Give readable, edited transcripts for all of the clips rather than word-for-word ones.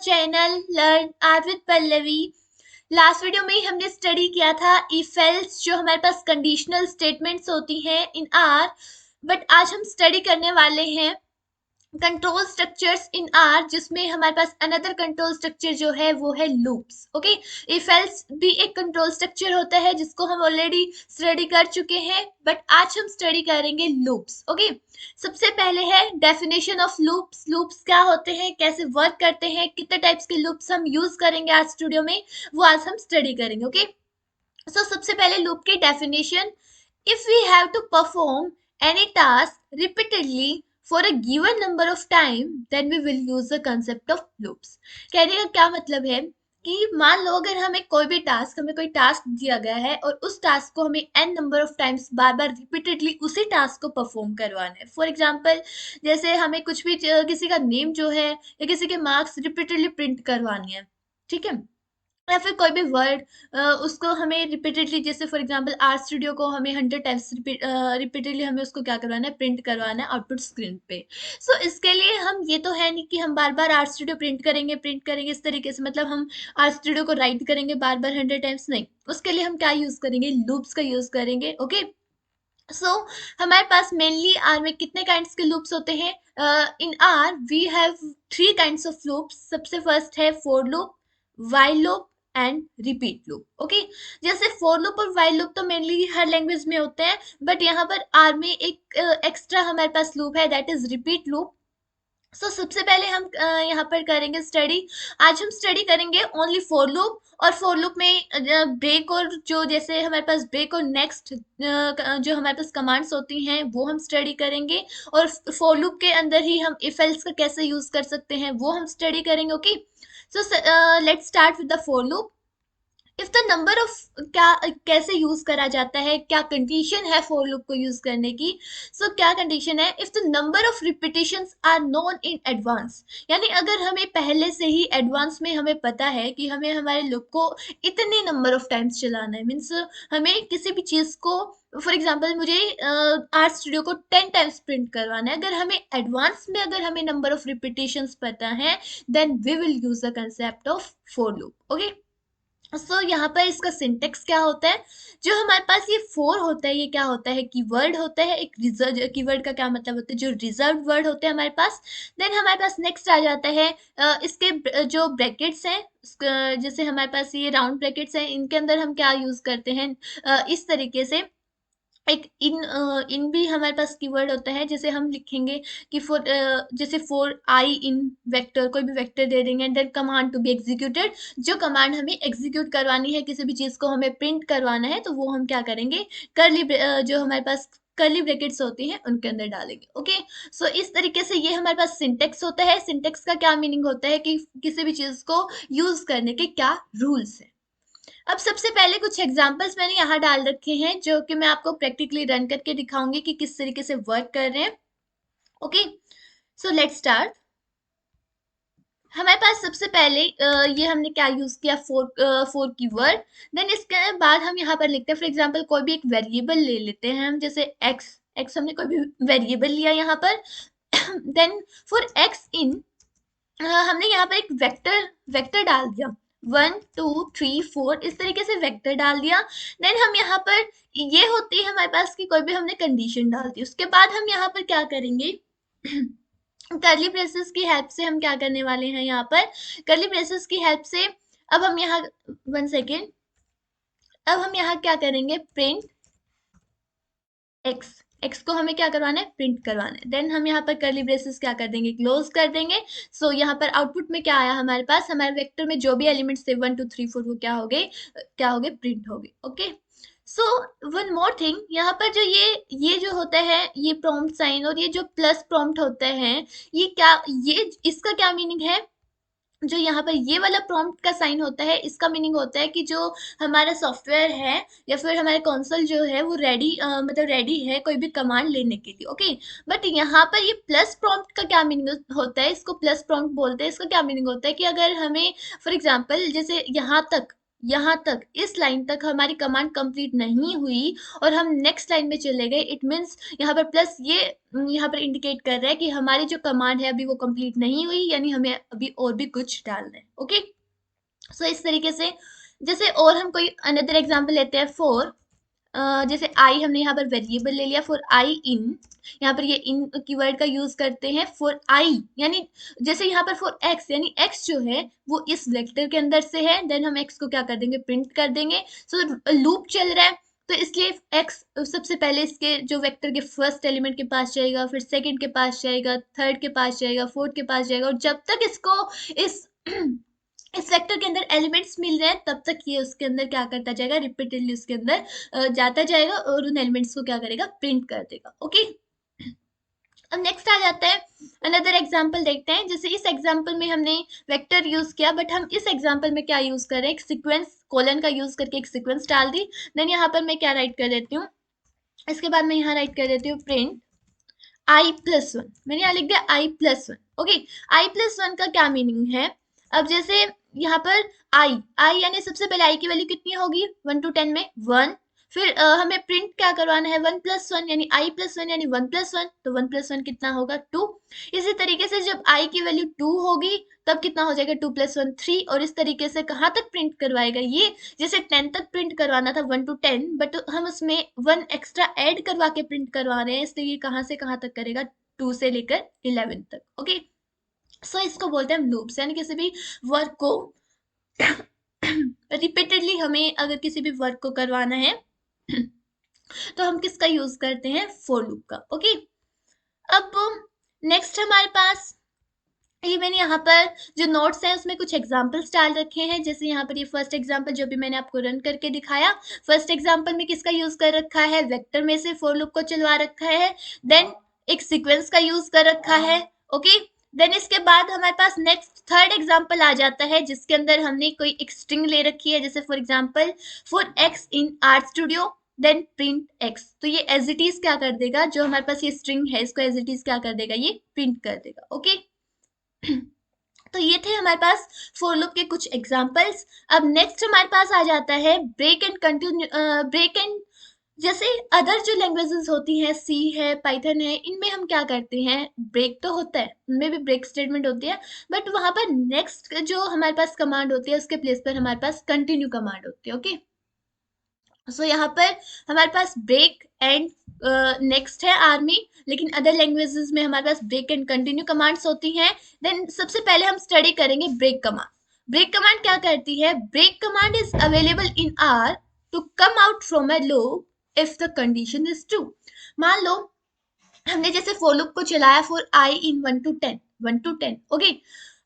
Channel learn our with Pallavi. Last video में ही हमने study किया था इफ एल्स, जो हमारे पास कंडीशनल स्टेटमेंट्स होती हैं इन आर। बट आज हम स्टडी करने वाले हैं कंट्रोल स्ट्रक्चर्स इन आर, जिसमें हमारे पास अनदर कंट्रोल स्ट्रक्चर जो है वो है लूप्स। ओके, इफ एल्स भी एक कंट्रोल स्ट्रक्चर होता है जिसको हम ऑलरेडी स्टडी कर चुके हैं, बट आज हम स्टडी करेंगे लूप्स। ओके, सबसे पहले है डेफिनेशन ऑफ लूप्स। लूप्स क्या होते हैं, कैसे वर्क करते हैं, कितने टाइप्स के लूप्स हम यूज करेंगे आज स्टूडियो में, वो आज हम स्टडी करेंगे। ओके, सो सबसे पहले लूप की definition. If we have to perform any task repeatedly for a given number of time, then we will use the concept of loops। कहने का क्या मतलब है कि मान लो अगर हमें कोई टास्क दिया गया है और उस टास्क को हमें n number of times bar bar repeatedly उसी टास्क को परफॉर्म करवाना है। फॉर एग्जांपल, जैसे हमें कुछ भी किसी का नेम जो है या किसी के मार्क्स रिपीटेडली प्रिंट करवानी है, ठीक है, या फिर कोई भी वर्ड उसको हमें रिपीटेडली, जैसे फॉर एग्जांपल आर स्टूडियो को हमें 100 टाइम्स रिपीटेडली हमें उसको क्या करवाना है, प्रिंट करवाना है आउटपुट स्क्रीन पे। सो इसके लिए हम, ये तो है नहीं कि हम बार बार आर स्टूडियो प्रिंट करेंगे इस तरीके से, मतलब हम आर स्टूडियो को राइट करेंगे बार बार 100 टाइम्स, नहीं। उसके लिए हम क्या यूज करेंगे, लूप्स का यूज करेंगे। ओके, सो हमारे पास मेनली आर में कितने काइंड्स के लूप्स होते हैं? In R we have 3 kinds of loops. सबसे फर्स्ट है for loop, while loop and repeat loop. Okay, जैसे फोर लूप और वाइल लूप तो मेनली हर लैंग्वेज में होते हैं, बट यहाँ पर आर में एक एक्स्ट्रा हमारे पास लूप है, दैट इज रिपीट लूप। सो सबसे पहले हम यहाँ पर करेंगे स्टडी। आज हम स्टडी करेंगे ओनली फोर लूप, और फोर लूप में ब्रेक और जो, जैसे हमारे पास ब्रेक और नेक्स्ट जो हमारे पास कमांड्स होती हैं वो हम स्टडी करेंगे, और फोर लूप के अंदर ही हम इफ एल्स का कैसे यूज कर सकते हैं वो हम स्टडी करेंगे। Okay, so let's start with the for loop. If the number of, क्या कैसे यूज करा जाता है, क्या कंडीशन है फोर लूप को यूज करने की? सो क्या कंडीशन है, if the number of repetitions are known in advance, यानी अगर हमें पहले से ही एडवांस में हमें पता है कि हमें हमारे लूप को इतने नंबर ऑफ टाइम्स चलाना है, मीन्स हमें किसी भी चीज को, फॉर एग्जाम्पल मुझे आर स्टूडियो को 10 टाइम्स प्रिंट करवाना है, अगर हमें एडवांस में अगर हमें नंबर ऑफ रिपीटेशंस पता है, then we will use the concept of for loop. Okay, so यहाँ पर इसका सिंटेक्स क्या होता है, जो हमारे पास ये फोर होता है, ये क्या होता है, कीवर्ड होता है। एक रिजर्व, कीवर्ड का क्या मतलब होता है, जो रिजर्व वर्ड होते हैं हमारे पास। देन हमारे पास नेक्स्ट आ जाता है इसके जो ब्रैकेट्स हैं, जैसे हमारे पास ये राउंड ब्रैकेट्स हैं, इनके अंदर हम क्या यूज करते हैं, इस तरीके से एक इन भी हमारे पास कीवर्ड होता है। जैसे हम लिखेंगे कि फॉर, जैसे फॉर आई इन वेक्टर, कोई भी वेक्टर दे देंगे, and then command to be executed, जो कमांड हमें एग्जीक्यूट करवानी है, किसी भी चीज को हमें प्रिंट करवाना है, तो वो हम क्या करेंगे, करली जो हमारे पास कर्ली ब्रैकेट्स होती हैं उनके अंदर डालेंगे। ओके, सो इस तरीके से ये हमारे पास सिंटेक्स होता है। सिंटेक्स का क्या मीनिंग होता है कि किसी भी चीज को यूज करने के क्या रूल्स है। अब सबसे पहले कुछ एग्जांपल्स मैंने यहाँ डाल रखे हैं, जो कि मैं आपको प्रैक्टिकली रन करके दिखाऊंगी कि किस तरीके से वर्क कर रहे हैं। Okay, so let's start. हमारे पास सबसे पहले ये हमने क्या यूज किया, फोर कीवर्ड। देन इसके बाद हम यहाँ पर लिखते हैं, फॉर एग्जांपल कोई भी एक वेरिएबल ले लेते हैं हम, जैसे एक्स। एक्स हमने कोई भी वेरिएबल लिया यहाँ पर। देन फॉर एक्स इन, हमने यहाँ पर एक वेक्टर वेक्टर डाल दिया, 1 2 3 4, इस तरीके से वेक्टर डाल दिया। देन हम यहाँ पर, ये होती है हमारे पास कि कोई भी हमने कंडीशन डाल दी, उसके बाद हम यहाँ पर क्या करेंगे, कर्ली ब्रेसेस की हेल्प से हम क्या करने वाले हैं, यहाँ पर कर्ली ब्रेसेस की हेल्प से अब हम यहाँ, 1 सेकेंड, अब हम यहाँ क्या करेंगे, प्रिंट एक्स। एक्स को हमें क्या करवाना है, प्रिंट करवाना है। देन हम यहाँ पर कर्ली ब्रेसेस क्या कर देंगे, क्लोज कर देंगे। सो यहाँ पर आउटपुट में क्या आया हमारे पास, हमारे वेक्टर में जो भी एलिमेंट्स थे 1 2 3 4, वो क्या हो गए, प्रिंट हो गए। Okay, so one more thing, यहाँ पर जो ये जो होता है, ये प्रॉम्प्ट साइन और ये जो प्लस प्रॉम्प्ट होता है, ये क्या, ये इसका क्या मीनिंग है, जो यहाँ पर ये वाला प्रॉम्प्ट का साइन होता है, इसका मीनिंग होता है कि जो हमारा सॉफ्टवेयर है या फिर हमारे कंसोल जो है वो रेडी, मतलब रेडी है कोई भी कमांड लेने के लिए। ओके, बट यहाँ पर ये प्लस प्रॉम्प्ट का क्या मीनिंग होता है, इसको प्लस प्रॉम्प्ट बोलते हैं। इसका क्या मीनिंग होता है कि अगर हमें, फॉर एग्जाम्पल, जैसे यहाँ तक यहाँ तक, इस लाइन तक हमारी कमांड कंप्लीट नहीं हुई और हम नेक्स्ट लाइन में चले गए, इट मीन्स यहाँ पर प्लस ये यहाँ पर इंडिकेट कर रहा है कि हमारी जो कमांड है अभी वो कंप्लीट नहीं हुई, यानी हमें अभी और भी कुछ डालना है। ओके, सो इस तरीके से, जैसे और हम कोई अनदर एग्जांपल लेते हैं फॉर, जैसे आई हमने यहाँ पर वेरिएबल ले लिया, फॉर आई इन, यहाँ पर ये इन कीवर्ड का यूज करते हैं फॉर आई, यानी जैसे यहाँ पर फॉर एक्स, यानी एक्स जो है वो इस वेक्टर के अंदर से है, देन हम एक्स को क्या कर देंगे, प्रिंट कर देंगे। सो लूप चल रहा है, तो इसलिए एक्स सबसे पहले इसके जो वेक्टर के फर्स्ट एलिमेंट के पास जाएगा, फिर सेकंड के पास जाएगा, थर्ड के पास जाएगा, फोर्थ के पास जाएगा, और जब तक इसको इस इस वेक्टर के अंदर एलिमेंट्स मिल रहे हैं तब तक ये उसके अंदर क्या करता जाएगा, रिपीटेडली उसके अंदर जाता जाएगा और उन एलिमेंट्स को क्या करेगा, प्रिंट कर देगा। ओके, अब नेक्स्ट आ जाता है, अनदर एग्जांपल देखते हैं। जैसे इस एग्जांपल में हमने वेक्टर यूज किया, बट हम इस एग्जांपल में क्या यूज कर रहे हैं, एक सीक्वेंस, कोलन का यूज करके एक सीक्वेंस डाल दी। देन यहाँ पर मैं क्या राइट कर देती हूँ, इसके बाद मैं यहाँ राइट कर देती हूँ प्रिंट i+1, मैंने यहाँ लिख दिया i+1। ओके, i+1 का क्या मीनिंग है, अब जैसे यहाँ पर आई यानी सबसे पहले आई की वैल्यू कितनी होगी, 1 to 10 में 1, फिर हमें प्रिंट क्या करवाना है, 1+1 यानी i+1 यानी 1+1, तो 1+1 कितना होगा, 2। इसी तरीके से जब i की वैल्यू 2 होगी तब कितना हो जाएगा, 2+1 3, और इस तरीके से कहाँ तक प्रिंट करवाएगा ये, जैसे 10 तक प्रिंट करवाना था 1 to 10, बट हम उसमें 1 एक्स्ट्रा ऐड करवा के प्रिंट करवा रहे हैं, इसलिए ये कहाँ से कहाँ तक करेगा, 2 से लेकर 11 तक। ओके, सो इसको बोलते हैं हम लूप्स, यानी किसी भी वर्क को रिपीटेडली हमें अगर किसी भी वर्क को करवाना है तो हम किसका यूज करते हैं, फॉर लूप का। ओके, अब नेक्स्ट हमारे पास, ये मैंने यहाँ पर जो नोट्स हैं उसमें कुछ एग्जांपल्स डाल रखे हैं। जैसे यहाँ पर ये फर्स्ट एग्जांपल जो भी मैंने आपको रन करके दिखाया, फर्स्ट एग्जांपल में किसका यूज कर रखा है, वेक्टर में से फॉर लूप को चलवा रखा है, देन एक सीक्वेंस का यूज कर रखा है। ओके, देन इसके बाद हमारे पास नेक्स्ट थर्ड एग्जांपल आ जाता है जिसके अंदर हमने कोई एक स्ट्रिंग ले रखी है, जैसे for example for x in art studio, then print x, तो ये एज इट इज क्या कर देगा, जो हमारे पास ये स्ट्रिंग है इसको एज इट इज क्या कर देगा, ये प्रिंट कर देगा। ओके, तो ये थे हमारे पास फॉर लूप के कुछ एग्जांपल्स। अब नेक्स्ट हमारे पास आ जाता है break and continue, break and, जैसे अदर जो लैंग्वेजेस होती हैं, सी है, पाइथन है, इनमें हम क्या करते हैं, ब्रेक तो होता है, उनमें भी ब्रेक स्टेटमेंट होती है, बट वहां पर नेक्स्ट जो हमारे पास कमांड होती है उसके प्लेस पर हमारे पास कंटिन्यू कमांड होती है। ओके, सो यहाँ पर हमारे पास ब्रेक एंड नेक्स्ट है आर्मी, लेकिन अदर लैंग्वेजेस में हमारे पास ब्रेक एंड कंटिन्यू कमांड्स होती हैं। देन सबसे पहले हम स्टडी करेंगे ब्रेक कमांड। ब्रेक कमांड क्या करती है, break command is available in R to come out from a loop if the condition is true. मान लो हमने जैसे फॉर लूप को चलाया for i in 1 to 10, okay,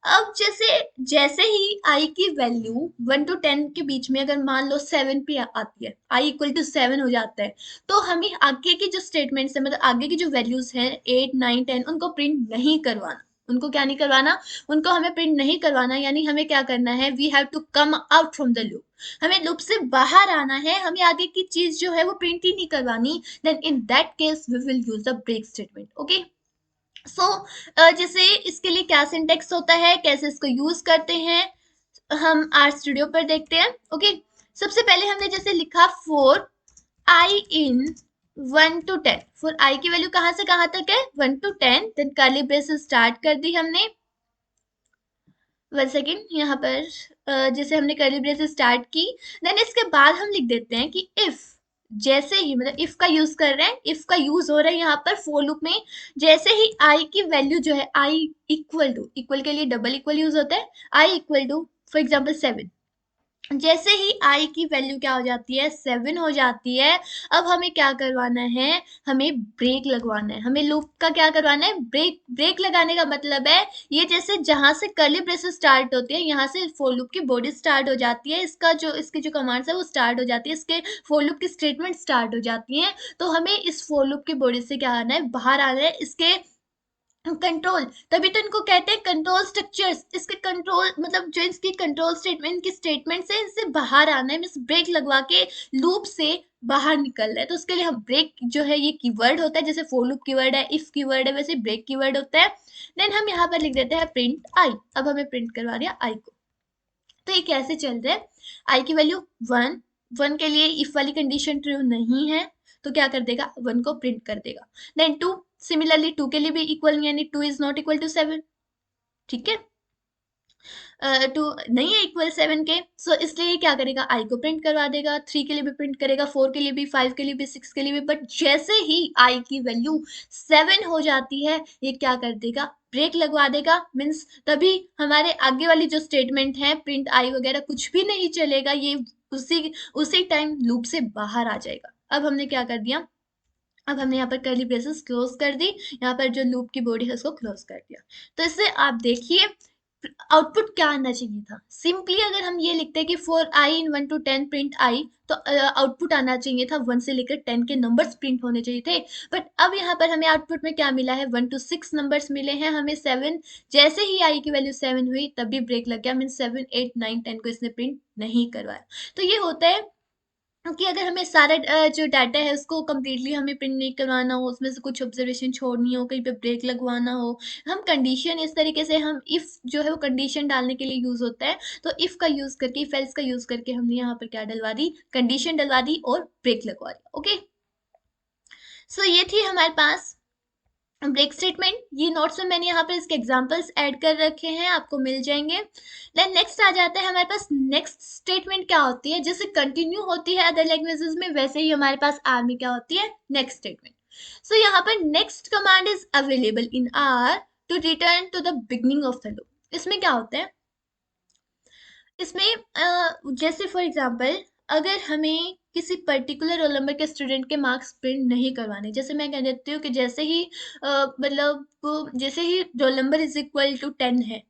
अब जैसे जैसे ही आई की वैल्यू 1 to 10 के बीच में अगर मान लो 7 पे आती है, आई इक्वल टू 7 हो जाता है, तो हमें आगे की जो स्टेटमेंट्स है, मतलब आगे की जो वैल्यूज हैं 8 9 10, उनको प्रिंट नहीं करवाना, उनको क्या नहीं करवाना, उनको हमें प्रिंट नहीं करवाना, यानी हमें क्या करना है, we have to come out from the loop, हमें लूप से बाहर आना है, हमें आगे की चीज जो है वो प्रिंट ही नहीं करवानी। Then in that case we will use the break statement. Okay, so जैसे इसके लिए क्या सिंटेक्स होता है, कैसे इसको यूज करते हैं, हम आर स्टूडियो पर देखते हैं। ओके, सबसे पहले हमने जैसे लिखा for i in 1 to 10, for आई की वैल्यू कहां से कहां तक है, 1 to 10, then curly braces start कर दी हमने, 1 सेकेंड यहाँ पर जैसे हमने कर्ली ब्रेसेस स्टार्ट की, देन इसके बाद हम लिख देते हैं कि इफ, जैसे ही, मतलब इफ का यूज कर रहे हैं, इफ का यूज हो रहा है यहाँ पर फॉर लूप में, जैसे ही आई की वैल्यू जो है, आई इक्वल टू, इक्वल के लिए डबल इक्वल यूज होता है, I equal to for example 7, जैसे ही आई की वैल्यू क्या हो जाती है, 7 हो जाती है, अब हमें क्या करवाना है, हमें ब्रेक लगवाना है, हमें लूप का क्या करवाना है, ब्रेक। ब्रेक लगाने का मतलब है ये, जैसे जहां से कर्ली ब्रेसेस स्टार्ट होती है, यहाँ से फॉर लूप की बॉडी स्टार्ट हो जाती है, इसका जो इसकी जो कमांड्स है वो स्टार्ट हो जाती है, इसके फॉर लूप की स्टेटमेंट स्टार्ट हो जाती है, तो हमें इस फॉर लूप की बॉडी से क्या आना है, बाहर आना है, इसके कंट्रोल, तभी तो इनको कहते हैं कंट्रोल स्ट्रक्चर्स, इसके कंट्रोल मतलब जो इसकी कंट्रोल स्टेटमेंट की स्टेटमेंट से इनसे बाहर आना है, मींस ब्रेक लगवा के लूप से बाहर निकल रहा है, तो उसके लिए हम ब्रेक जो है ये कीवर्ड होता है, जैसे फॉर लूप कीवर्ड है, इफ कीवर्ड है, वैसे ब्रेक कीवर्ड होता है। देन हम यहाँ पर लिख देते हैं प्रिंट आई, अब हमें प्रिंट करवा दिया आई को। तो ये कैसे चल रहा है, आई की वैल्यू 1 के लिए इफ वाली कंडीशन ट्रू नहीं है तो क्या कर देगा, 1 को प्रिंट कर देगा। देन 2, सिमिलरली 2 के लिए भी इक्वल, यानी 2 इज नॉट इक्वल टू 7, ठीक है, 2 नहीं है इक्वल 7 के, सो इसलिए ये क्या करेगा, आई को प्रिंट करवा देगा। 3 के लिए भी प्रिंट करेगा, 4 के लिए भी, 5 के लिए भी, 6 के लिए भी। बट जैसे ही आई की वैल्यू 7 हो जाती है ये क्या कर देगा, ब्रेक लगवा देगा। मीन्स तभी हमारे आगे वाली जो स्टेटमेंट है, प्रिंट आई वगैरह कुछ भी नहीं चलेगा, ये उसी उसी टाइम लूप से बाहर आ जाएगा। अब हमने क्या कर दिया, अब हमने यहाँ पर कर्ली ब्रेसेस क्लोज कर दी, यहाँ पर जो लूप की बॉडी है उसको क्लोज कर दिया। तो इससे आप देखिए आउटपुट क्या आना चाहिए था। सिंपली अगर हम ये लिखते हैं कि for i in 1 to 10 print i, तो आउटपुट आना चाहिए था 1 से लेकर 10 के नंबर्स प्रिंट होने चाहिए थे। बट अब यहाँ पर हमें आउटपुट में क्या मिला है, 1 to 6 नंबर्स मिले हैं हमें। 7 जैसे ही आई की वैल्यू 7 हुई तभी ब्रेक लग गया, मीन 7, 8, 9, 10 को इसने प्रिंट नहीं करवाया। तो ये होता है क्योंकि अगर हमें सारा जो डाटा है उसको कम्प्लीटली हमें प्रिंट नहीं करवाना हो, उसमें से कुछ ऑब्जर्वेशन छोड़नी हो, कहीं पे ब्रेक लगवाना हो, हम कंडीशन इस तरीके से, हम इफ जो है वो कंडीशन डालने के लिए यूज होता है। तो इफ का यूज करके, इफ एल्स का यूज करके हमने यहाँ पर क्या डलवा दी, कंडीशन डलवा दी और ब्रेक लगवा दिया। ओके, सो ये थी हमारे पास ब्रेक स्टेटमेंट। ये नोट्स में मैंने यहाँ पर इसके एग्जांपल्स ऐड कर रखे हैं, आपको मिल जाएंगे। देन नेक्स्ट आ जाता है हमारे पास नेक्स्ट स्टेटमेंट क्या होती है। जैसे कंटिन्यू होती है अदर लैंग्वेजेस में, वैसे ही हमारे पास आर में क्या होती है, नेक्स्ट स्टेटमेंट। सो यहाँ पर next command is available in R to return to the beginning of the loop. इसमें क्या होता है, इसमें जैसे फॉर एग्जांपल अगर हमें किसी पर्टिकुलर रोल नंबर के स्टूडेंट के मार्क्स प्रिंट नहीं करवाने, जैसे मैं कह देती हूँ कि जैसे ही मतलब जैसे ही roll number is equal to 10 है,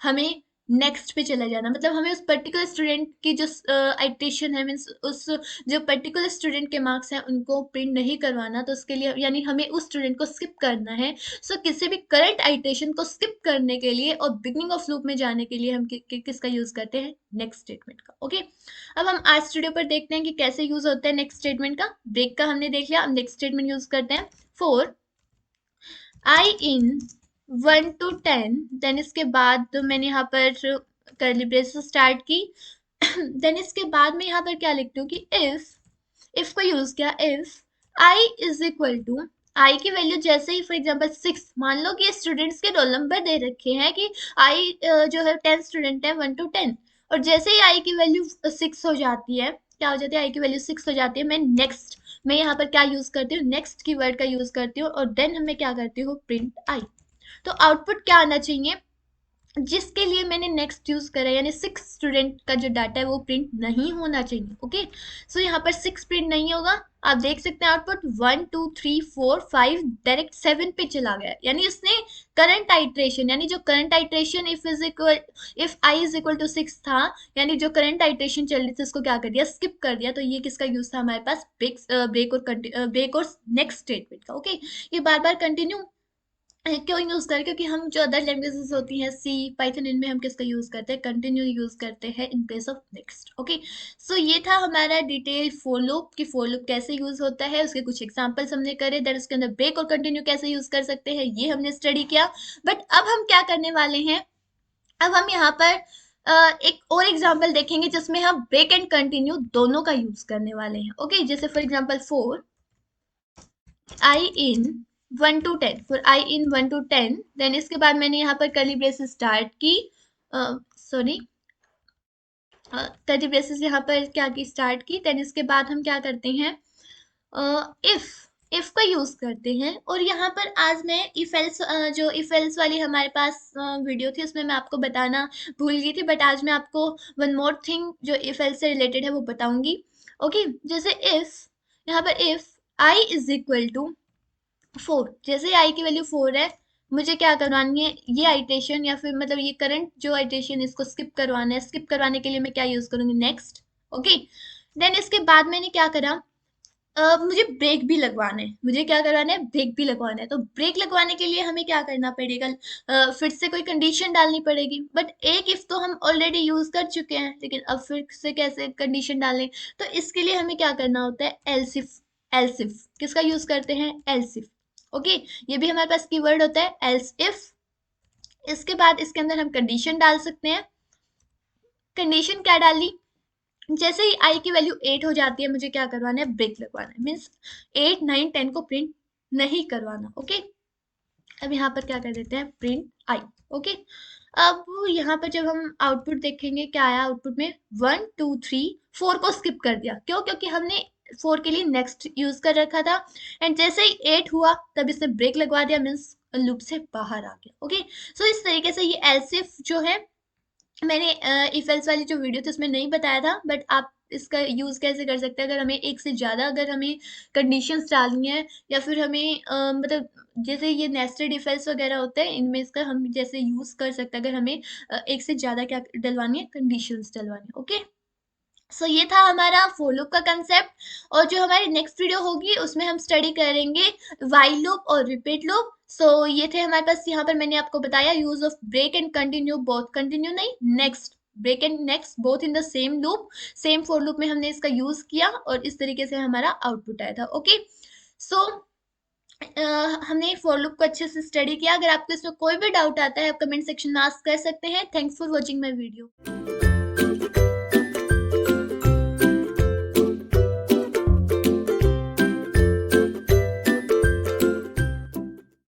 हमें नेक्स्ट पे चला जाना, मतलब हमें उस पर्टिकुलर स्टूडेंट की जो आइटेशन है, मीन्स उस जो पर्टिकुलर स्टूडेंट के मार्क्स हैं उनको प्रिंट नहीं करवाना, तो उसके लिए यानी हमें उस स्टूडेंट को स्किप करना है। सो किसी भी करंट आइटेशन को स्किप करने के लिए और बिगनिंग ऑफ लूप में जाने के लिए हम किसका यूज करते हैं, नेक्स्ट स्टेटमेंट का। ओके, अब हम आज स्टूडियो पर देखते हैं कि कैसे यूज होता है नेक्स्ट स्टेटमेंट का। ब्रेक का हमने देख लिया, अब नेक्स्ट स्टेटमेंट यूज करते हैं। For i in 1 to 10, then इसके बाद तो मैंने यहाँ पर कर्ली ब्रेसेस स्टार्ट की। देन इसके बाद में यहाँ पर क्या लिखती हूँ कि इफ को यूज किया, if i is equal to, i की वैल्यू जैसे ही फॉर एग्जांपल 6, मान लो कि स्टूडेंट्स के रोल नंबर दे रखे हैं कि आई जो है 10 स्टूडेंट है 1 to 10, और जैसे ही आई की वैल्यू 6 हो जाती है, क्या हो जाती है, आई की वैल्यू 6 हो जाती है, मैं यहाँ पर क्या यूज करती हूँ, नेक्स्ट की वर्ड का यूज करती हूँ, और देन हमें क्या करती हूँ, प्रिंट आई। तो आउटपुट क्या आना चाहिए, जिसके लिए मैंने नेक्स्ट यूज करा, यानी 6 स्टूडेंट का जो डाटा है वो प्रिंट नहीं होना चाहिए। ओके, सो यहाँ पर 6 प्रिंट नहीं होगा, आप देख सकते हैं आउटपुट 1 2 3 4 5 डायरेक्ट 7 पे चला गया, यानी उसने करंट आइट्रेशन, यानी जो current iteration if i is equal to 6 था, यानी जो करंट आइट्रेशन चल रही थी उसको क्या कर दिया, स्किप कर दिया। तो ये किसका यूज था हमारे पास, ब्रेक और नेक्स्ट स्टेटमेंट का। ओके, ये बार बार कंटिन्यू क्यों यूज करें, क्योंकि हम जो अदर लैंग्वेजेस होती हैं सी पाइथन, इनमें हम किसका यूज करते हैं, कंटिन्यू यूज करते हैं in place of next. Okay, so ये था हमारा डिटेल फॉर लूप कि फॉर लूप कैसे यूज होता है, उसके कुछ एग्जांपल्स हमने करे, दैट उसके अंदर ब्रेक और कंटिन्यू कैसे यूज कर सकते हैं ये हमने स्टडी किया। बट अब हम क्या करने वाले हैं, अब हम यहाँ पर एक और एग्जाम्पल देखेंगे जिसमें हम ब्रेक एंड कंटिन्यू दोनों का यूज करने वाले हैं। ओके, जैसे for example for i in 1 to 10, for i in 1 to 10, then इसके बाद मैंने यहाँ पर कर्ली ब्रेसेस स्टार्ट की, सॉरी कर्ली ब्रेसेस यहाँ पर क्या की, स्टार्ट की। देन इसके बाद हम क्या करते हैं, इफ इफ का यूज करते हैं। और यहाँ पर आज मैं इफ एल्स जो इफ एल्स वाली हमारे पास वीडियो थी उसमें मैं आपको बताना भूल गई थी, बट आज मैं आपको वन मोर थिंग जो इफ एल्स से रिलेटेड है वो बताऊंगी। ओके, जैसे इफ यहाँ पर if i is equal to 4, जैसे आई की वैल्यू 4 है, मुझे क्या करवानी है, ये आइटेशन या फिर मतलब ये करंट जो आइटेशन इसको स्किप करवाना है, स्किप करवाने के लिए मैं क्या यूज करूंगी, नेक्स्ट। ओके, देन इसके बाद मैंने क्या करा, मुझे ब्रेक भी लगवाना है, मुझे क्या करवाना है, ब्रेक भी लगवाना है। तो ब्रेक लगवाने के लिए हमें क्या करना पड़ेगा, फिर से कोई कंडीशन डालनी पड़ेगी। बट एक इफ तो हम ऑलरेडी यूज कर चुके हैं, लेकिन अब फिर से कैसे कंडीशन डालें, तो इसके लिए हमें क्या करना होता है, एल्सिफ। एल्सिफ किसका यूज करते हैं, एल्सिफ। ओके, ये भी हमारे पास कीवर्ड होता है एल्स इफ। इसके बाद इसके अंदर हम कंडीशन डाल सकते हैं। कंडीशन क्या डाली, जैसे ही आई की वैल्यू 8 हो जाती है मुझे क्या करवाना है, ब्रेक लगवाना है, मीन्स 8 9 10 को प्रिंट नहीं करवाना। ओके, अब यहाँ पर क्या कर देते हैं, प्रिंट आई। ओके, अब यहाँ पर जब हम आउटपुट देखेंगे क्या आया आउटपुट में, 1 2 3 4 को स्किप कर दिया, क्यों, क्योंकि हमने 4 के लिए नेक्स्ट यूज कर रखा था, एंड जैसे ही 8 हुआ तब इसने ब्रेक लगवा दिया, मीन्स लूप से बाहर आ गया। ओके, सो इस तरीके से ये एल्सिफ जो है, मैंने इफ एल्स वाली जो वीडियो थी उसमें नहीं बताया था, बट आप इसका यूज कैसे कर सकते हैं, अगर हमें एक से ज्यादा अगर हमें कंडीशंस डालनी है, या फिर हमें मतलब जैसे ये नेस्टेड इफ एल्स वगैरह होते हैं, इनमें इसका हम जैसे यूज कर सकते हैं अगर हमें एक से ज्यादा क्या डलवानी है, कंडीशंस डलवानी है। ओके, सो ये था हमारा for लूप का कंसेप्ट, और जो हमारी नेक्स्ट वीडियो होगी उसमें हम स्टडी करेंगे while लूप और रिपीट लूप। सो ये थे हमारे पास, यहाँ पर मैंने आपको बताया use of break and continue, both continue नहीं, next, break and next both in the same loop, same for loop में हमने इसका यूज किया, और इस तरीके से हमारा आउटपुट आया था। ओके, सो हमने for लूप को अच्छे से स्टडी किया। अगर आपको इसमें कोई भी डाउट आता है आप कमेंट सेक्शन में आस्क कर सकते हैं। Thanks for watching my video.